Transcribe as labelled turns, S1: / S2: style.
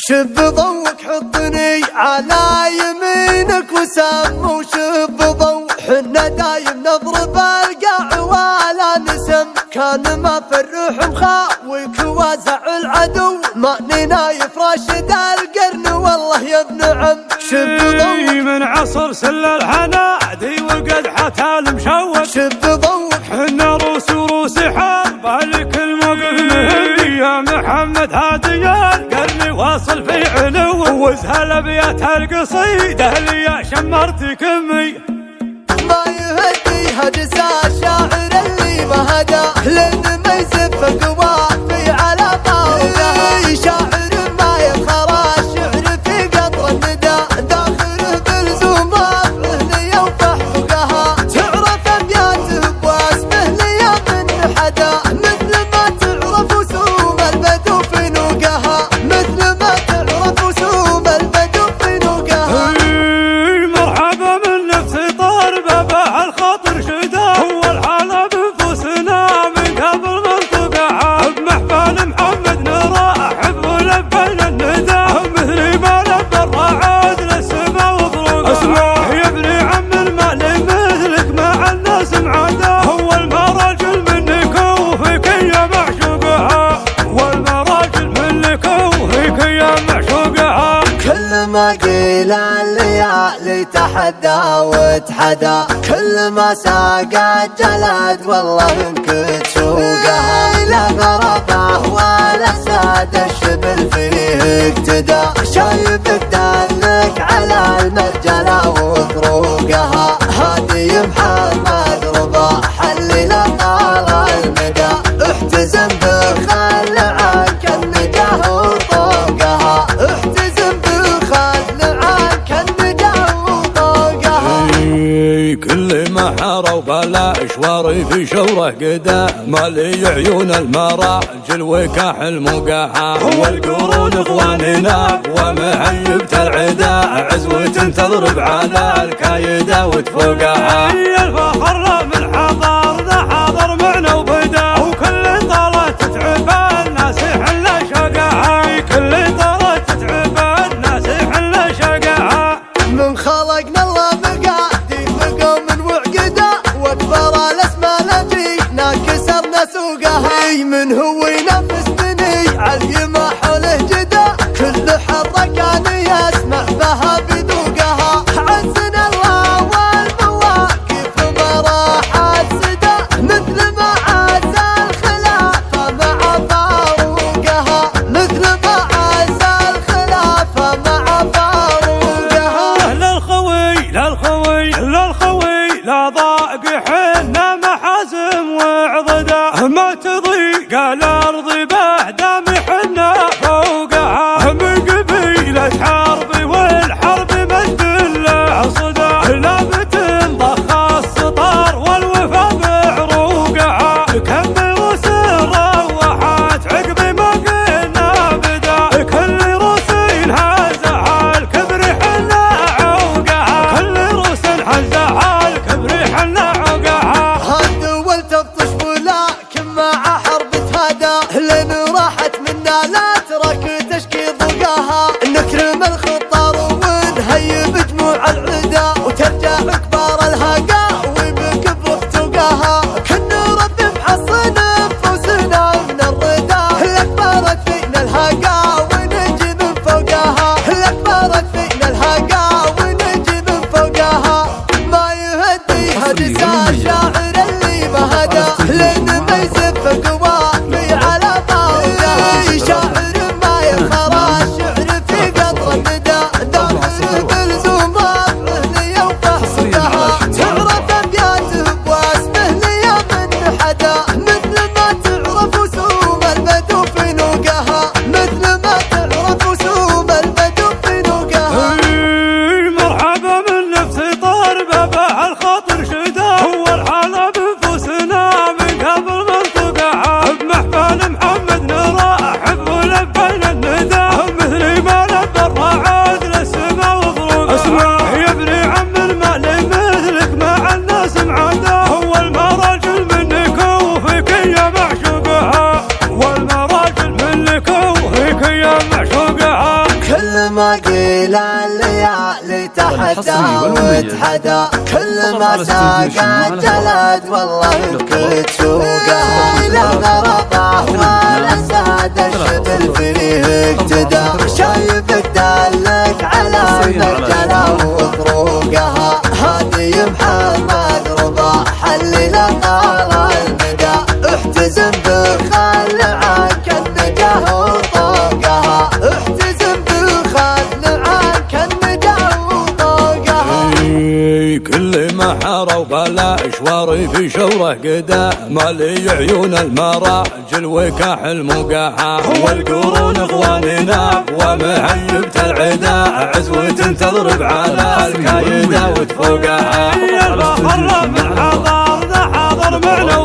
S1: شب ضوك حطني على يمينك وسم، وشب ضوء حنا دايم نضرب القاع ولا نسم. كان ما في الروح مخاويك وازع العدو، ماننا يفراشد القرن والله يا ابن عم. شب ضوء
S2: من عصر سل الحنادي وقدحة المشوق،
S1: شب ضوء
S2: حنا روس حرب عليك الموقف مهمي يا محمد هادي القرن واصل في علو، وازهل ابيات القصيده اللي يا شمرت كمي.
S1: ما يهدي هجس الشاعر اللي ما هدى، لان ما يزف قوافي على طاوله. شاعر ما يبخر الشعر في قطر الندى، داخله بلزوم رفعه لي وفحوقها. تعرف ابياته واسمه لي من حدا، مثل ما تعرف وسوم البدو في نوقها، مثل ما تعرف وسوم البدو في نوقها.
S2: مرحبا من نفسي طار بابه الخاطر شدا، هو الحالة بنفوسنا من قبل منطقها. بمحفل محمد نرحب ولبينا الندى، مثل ما لبى الرعد للسما وبروقها. اسمع يا ابن عم المال مثلك مع الناس معاده، هو المراجل منك وفيك يا معشوقها، والمراجل منك وفيك يا معشوقها.
S1: كل ما قيل الليالي تحدى وتحدى، كل ما ساقت جلد والله انك تسوقها. لا غربه ولا ساد الشبل فيه اقتدى، شايفك دلك على المرجله وطروقها. هادي محمد رضا حلل طال المدى، احتزم بخل عنك النجاه وطوقها. احتزم
S2: كل ما حاروا بلا اشواري في شوره قدا، مالي عيون المراجل وكاحل موقعها. والقرون اخواننا ومهيبة العدا، عزوة تضرب على الكايدة وتفوقها. الفخر من حضرنا حاضر معنا وبدا، وكل طالة تتعب الناس يحل شقاها. كل طالة تتعب الناس يحل شقاها.
S1: من خلقنا الله واكبر الاسماء لجينا كسرنا سوقها. من هو ينافسني علي ما حوله جدا، كل حره كان يسمع بها بذوقها. عزنا الله والمواقف براحات سدا، مثل ما عز الخلافه مع فاروقها، مثل ما عز الخلافه مع فاروقها.
S2: للخوي لا ضاق حنا محازم وعضدا، ما تضيق الارض بعد حنا فوقها. من قبيلة حرب والحرب مجد له صدى، لا بتنضخ السطر والوفا بعروقها. كم روس روحت عقب ما قلنا بدا، كل روس هزها الكبر حنا عوقها. كل روس هزها الكبر حنا عوقها.
S1: هالدول تبطش ولكن مع حرب تهدى، لان راحت ما قيل الليالي تحدى وتحدى كل ما ساقت جلد والله كنت سوقه لا غرضه ولا ساد الشبل فيه اقتدى شايفك دلك على مجنى وطروقها هادي محمد رضا حلل طال المدى احتزم بخل عنك الندى وطوقها احتزم بخل عنك الندى وطوقها
S2: كل ما حاروا بلا اشواري في شوره قدا مالي عيون المراجل وكاح المقاحة والقرون اخواننا ومهيبة العدا عزوة تضرب على الكايدة وتفوقها. الفخر من حضر ذا حاضر معنا